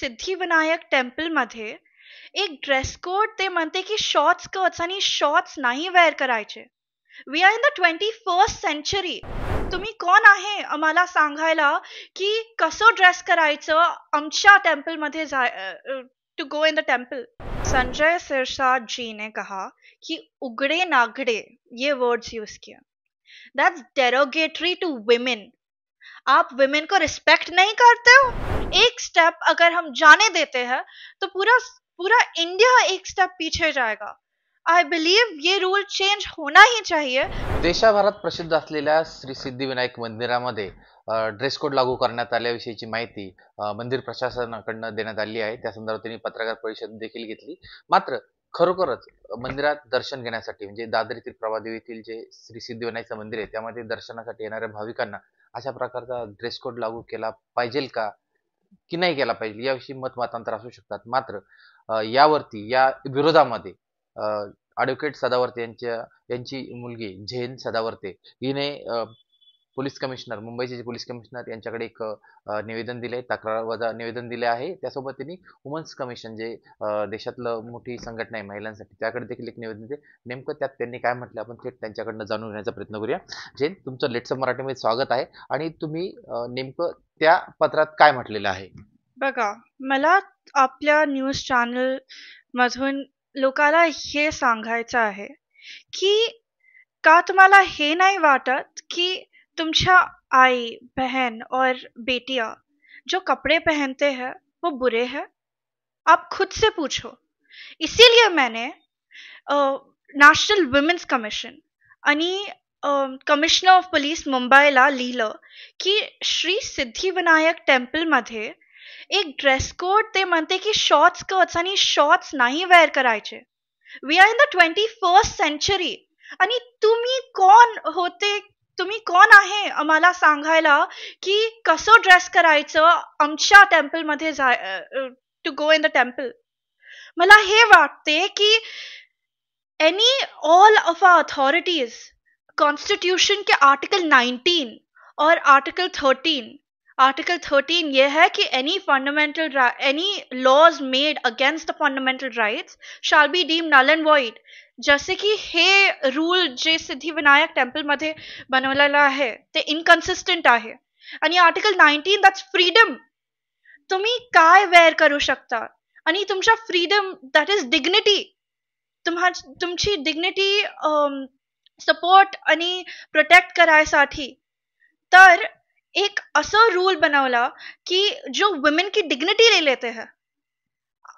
सिद्धिविनायक टेम्पलमध्ये एक dress code ते म्हणते की शॉर्ट स्कर्ट्स आणि शॉर्ट्स नाही वेअर करायचे. We are in the 21st century. तुम्ही कोण आहे आम्हाला सांगायला की कसं ड्रेस करायचं आमच्या टेम्पलमध्ये to go in the temple. Sanjay Shirsat ji ने कहा कि उगड़े नागड़े, ये वर्ड्स यूज किया. That's derogatory to women. आप विमेन को रिस्पेक्ट नहीं करते हो. एक स्टेप अगर हम जाने देते हैं तो पूरा पूरा इंडिया एक स्टेप पीछे जाएगा. आय बिलीव ये रूल चेंज होना ही चाहिए. देशभरात प्रसिद्ध असलेल्या श्री सिद्धिविनायक मंदिरामध्ये ड्रेस कोड लागू करण्यात आल्याविषयीची माहिती मंदिर प्रशासनाकडून देण्यात आली आहे. त्या संदर्भात त्यांनी पत्रकार परिषद देखील घेतली. मात्र खरोखरच मंदिरात दर्शन घेण्यासाठी म्हणजे दादर येथील प्रभादेवी येथील जे श्री सिद्धिविनायकचं मंदिर आहे त्यामध्ये दर्शनासाठी येणाऱ्या भाविकांना अशा प्रकारचा ड्रेस कोड लागू केला पाहिजे का की नाही केला पाहिजे याविषयी मतांतर असू शकतात. मात्र यावरती या विरोधामध्ये ॲडव्होकेट सदावर्ते यांची मुलगी झेन सदावर्ते हिने पोलीस कमिशनर मुंबईचे जे पोलीस कमिशनर यांच्याकडे एक निवेदन दिले, तक्रार वजा निवेदन दिले आहे. त्यासोबत त्यांनी वुमन्स कमिशन जे देशातलं मोठी संघटना आहे महिलांसाठी त्याकडे देखील एक निवेदन दिले. नेमकं त्यात त्यांनी काय म्हटलं आपण थेट त्यांच्याकडनं जाणून घेण्याचा प्रयत्न करूया. झेन, तुमचं लेट्स मराठीमध्ये स्वागत आहे आणि तुम्ही नेमकं त्या पत्रात काय म्हटलेलं आहे? बघा, मला आपल्या न्यूज चॅनल मधून लोकांना हे सांगायचं आहे की का तुम्हाला हे नाही वाटत की तुमच्या आई बहन और बेटियां जो कपड़े पहनते हैं वो बुरे हैं? आप खुद से पूछो. इसीलिए मैंने नॅशनल वुमेन्स कमिशन आणि कमिशनर ऑफ पोलीस मुंबईला लिहिलं की श्री सिद्धिविनायक टेम्पलमध्ये एक ड्रेस कोड ते म्हणते की शॉर्ट स्कर्ट्स आणि शॉर्ट्स नाही वेअर करायचे. We are in the 21st century. आणि तुम्ही कोण आहे आम्हाला सांगायला की कसं ड्रेस करायचं आमच्या टेम्पलमध्ये to go in the temple. मला हे वाटते की all of our authorities constitution के आर्टिकल 19 और आर्टिकल 13 ये है कि any laws made against the fundamental rights shall be deemed null and void. जसे की हे रूल जे सिद्धिविनायक टेम्पल मध्ये बनवलेला आहे ते इनकन्सिस्टंट आहे. आणि आर्टिकल 19 दॅट्स फ्रीडम. तुम्ही काय वेअर करू शकता आणि तुमच्या फ्रीडम दॅट इज डिग्निटी. तुमची डिग्निटी सपोर्ट आणि प्रोटेक्ट करायसाठी तर एक असं रूल बनवला कि जो वुमेन की डिग्निटी ले लेते हैं,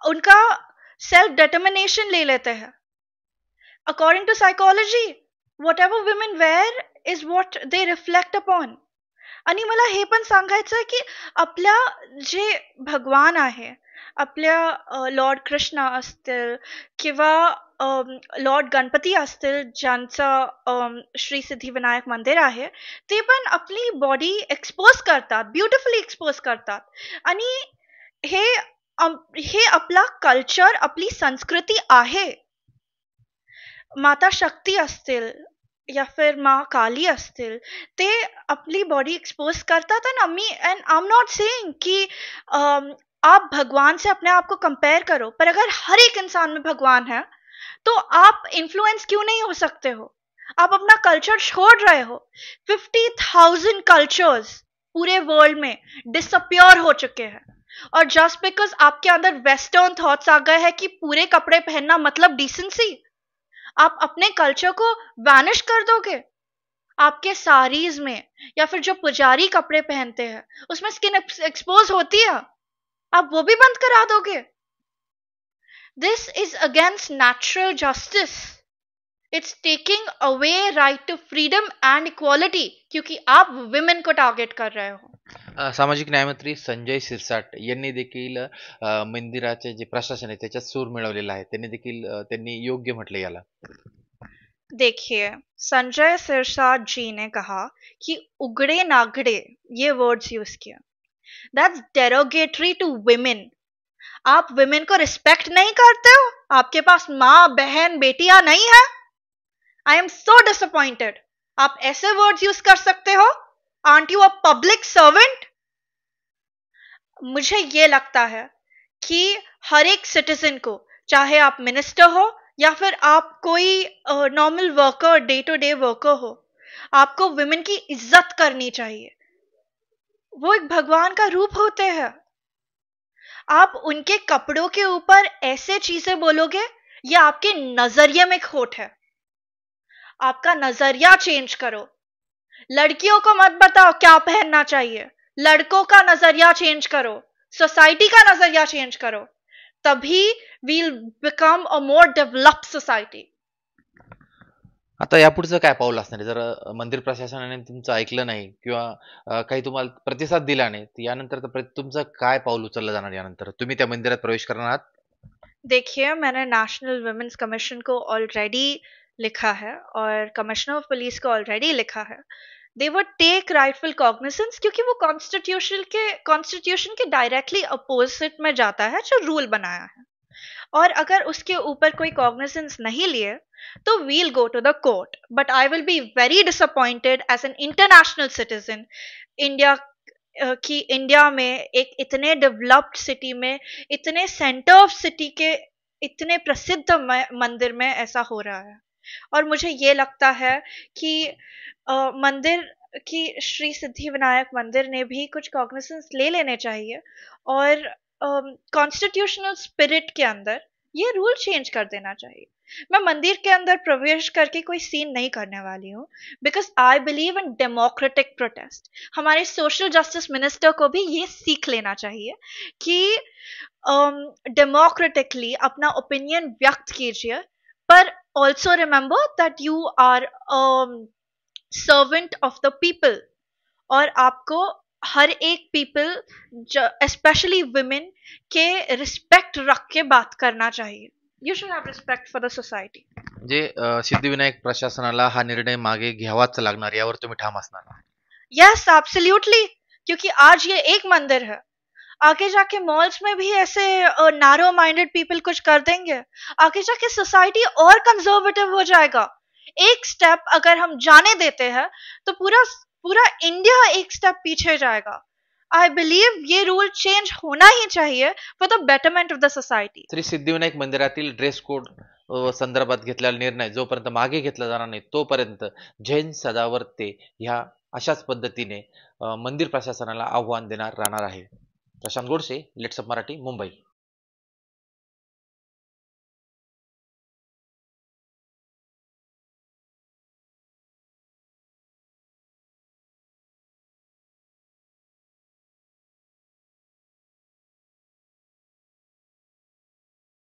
उनका सेल्फ डिटर्मिनेशन ले लेते हैं. According to psychology whatever women wear is what they reflect upon. आणि मला हे पण सांगायचं की आपल्या जे भगवान आहे, आपल्या लॉर्ड कृष्ण असतील किंवा लॉर्ड गणपती असतील ज्यांचं श्री सिद्धिविनायक मंदिर आहे, ते पण आपली बॉडी एक्सपोज करतात, ब्युटिफुली एक्सपोज करतात. आणि हे आपला कल्चर, आपली संस्कृती आहे. माता शक्ती असतील या फिर माँ काली असतील ते अपनी बॉडी एक्सपोज करतात. And I am not saying कि आप भगवान से अपने आप को कंपेयर करो, पर अगर हर एक इंसान में भगवान है तो आप इन्फ्लुएंस क्यों नहीं हो सकते हो? आप अपना कल्चर छोड़ रहे हो. 50,000 कल्चर्स पूरे वर्ल्ड में डिसअपियर हो चुके हैं. और जस्ट बिकॉज आपके अंदर वेस्टर्न थॉट्स आ गए हैं कि पूरे कपड़े पहनना मतलब डिसेंसी, आप अपने कल्चर को वैनिश कर दोगे. आपके साड़ीज में या फिर जो पुजारी कपड़े पहनते हैं उसमें स्किन एक्सपोज होती है, आप वो भी बंद करा दोगे. This is against natural justice. It's taking away right to freedom and equality क्योंकि आप women को टारगेट कर रहे हो. सामाजिक न्यायमंत्री संजय सिरसाट यांनी देखील मंदिराचे जे प्रशासन आहे त्याच्यात सूर मिळवलेला आहे. त्यांनी योग्य म्हटलं याला. देखिए, संजय सिरसाट जी ने कहा कि उगड़े नागड़े, ये वर्ड्स यूज किया. That's derogatory to women. आप विमेन को रिस्पेक्ट नहीं करते हो? आपके पास माँ बहन बेटियां नहीं है? I am so disappointed. आप ऐसे वर्ड्स यूज कर सकते हो? Aunt you a public servant? मुझे ये लगता है कि हर एक सिटीजन को, चाहे आप मिनिस्टर हो या फिर आप कोई normal worker, day to day worker हो, आपको वुमेन की इज्जत करनी चाहिए। वो एक भगवान का रूप होते हैं। आप उनके कपड़ों के ऊपर ऐसे चीजें बोलोगे, ये आपके नजरिए में खोट है। आपका नजरिया चेंज करो। लड़कियों को मत बताओ क्या पहनना चाहिए, लड़कों का नजरिया चेंज करो, सोसाइटी का नजरिया चेंज करो, तभी we'll become a more developed society. आता यापुढचं काय पाऊल असणार आहे? जर मंदिर प्रशासनाने तुमचं ऐकलं नाही किंवा काही तुम्हाला प्रतिसाद दिला नाही, तर यानंतर तुमचं काय पाऊल उचललं जाणार यानंतर? तुम्ही त्या मंदिरात प्रवेश करणार आहात? देखिए, मैंने नेशनल वुमेन्स कमीशन को ऑलरेडी लिखा है और कमिश्नर ऑफ पुलिस को ऑलरेडी लिखा है। They would take rightful cognizance, क्योंकि वो कॉन्स्टिट्यूशन के डायरेक्टली अपोजिट में जाता है जो रूल बनाया है। और अगर उसके ऊपर कोई कॉग्निजेंस नहीं लिए तो we'll go to the court, but I will be very disappointed as an international citizen India कि इंडिया में एक इतने डेवलप्ड सिटी में, इतने सेंटर ऑफ सिटी के इतने प्रसिद्ध मंदिर में ऐसा हो रहा है। और मुझे ये लगता है कि मंदिर की श्री सिद्धि विनायक मंदिर ने भी कुछ कॉग्निजेंस ले लेने चाहिए और कॉन्स्टिट्यूशनल स्पिरिट के अंदर ये रूल चेंज कर देना चाहिए। मैं मंदिर के अंदर प्रवेश करके कोई सीन नहीं करने वाली हूँ, because I believe in democratic protest. हमारे सोशल जस्टिस मिनिस्टर को भी ये सीख लेना चाहिए कि डेमोक्रेटिकली अपना ओपिनियन व्यक्त कीजिए, पर also remember that you are servant of the people, और आपको हर एक पीपल, स्पेशली वुमेन, के रिस्पेक्ट रख के बात करना चाहिए। You should have respect for the society. म्हणजे सिद्धिविनायक प्रशासनाला हा निर्णय मागे घ्यावाच लागणार, यावर तुम्ही ठाम असणार? Yes, absolutely. क्योंकि आज ये एक मंदिर है, आगे जाके मॉल्स में भी ऐसे नैरो माइंडेड पीपल कुछ कर देंगे, आगे जाके सोसाइटी और कंजर्वेटिव हो जाएगा। एक स्टेप अगर हम जाने देते हैं तो पूरा पूरा इंडिया एक स्टेप पीछे जाएगा। आई बिलीव ये रूल चेंज होना ही चाहिए for the betterment of the society. Shri Siddhivinayak मंदिरातील ड्रेस कोड संदर्भात घेतलेला निर्णय जोपर्यंत मागे घेतला जाणार नाही, तोपर्यंत जैन सदावर्ते ह्या अशाच पद्धतीने मंदिर प्रशासनाला आव्हान देणार राहणार आहे. प्रशांत गोडसे, लेट्सअप मराठी, मुंबई.